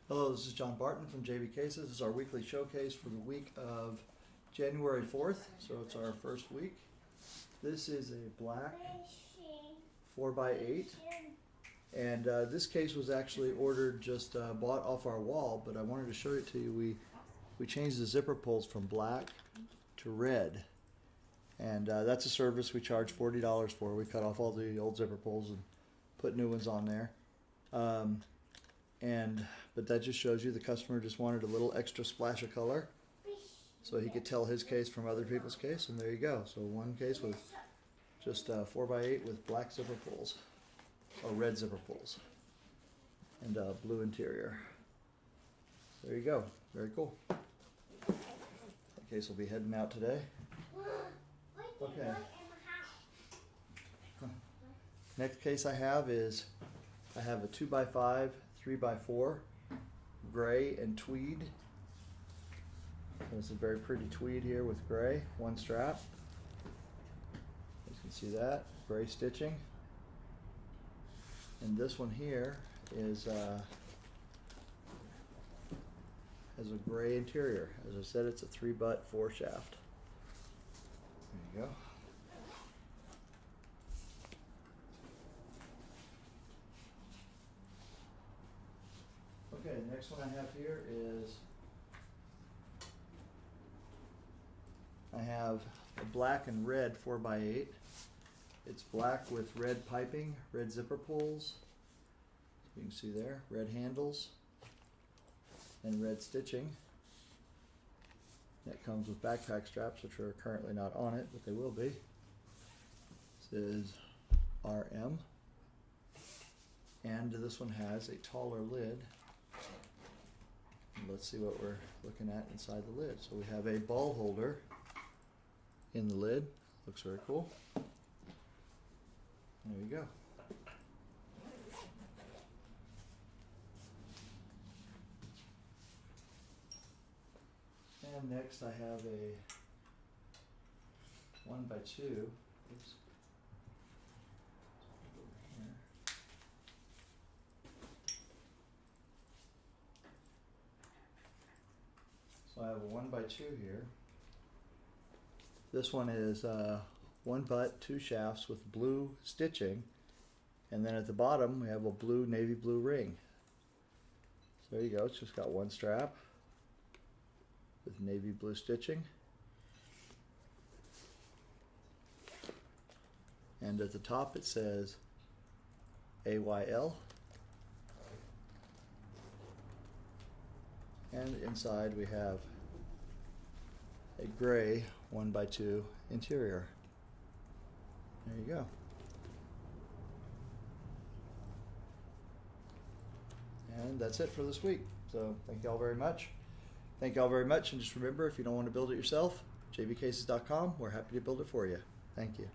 Hello, this is John Barton from JB Cases. This is our weekly showcase for the week of January 4th, so it's our first week. This is a black 4x8, and this case was actually ordered, just bought off our wall, but I wanted to show it to you. We changed the zipper pulls from black to red, and that's a service we charge $40 for. We cut off all the old zipper pulls and put new ones on there. But that just shows you the customer just wanted a little extra splash of color so he could tell his case from other people's case, and there you go. So one case with just 4x8 with black zipper pulls, or red zipper pulls, and blue interior. There you go. Very cool. That case will be heading out today. Okay. Next case I have is I have a 2x5, 3x4, gray and tweed. This is a very pretty tweed here with gray, one strap. You can see that, gray stitching. And this one here is has a gray interior. As I said, it's a 3-butt 4 shaft. There you go. Okay, the next one I have here is I have a black and red 4x8. It's black with red piping, red zipper pulls. You can see there, red handles and red stitching. That comes with backpack straps, which are currently not on it, but they will be. This is RM. And this one has a taller lid. Let's see what we're looking at inside the lid. So we have a ball holder in the lid. Looks very cool. There you go. And next I have a 1x2. Oops. So I have a 1x2 here. This one is 1 butt, 2 shafts with blue stitching, and then at the bottom we have a blue, navy blue ring. So there you go. It's just got one strap with navy blue stitching, and at the top it says AYL. And inside we have a gray 1x2 interior. There you go. And that's it for this week. So thank y'all very much. Thank y'all very much. And just remember, if you don't want to build it yourself, jbcases.com. We're happy to build it for you. Thank you.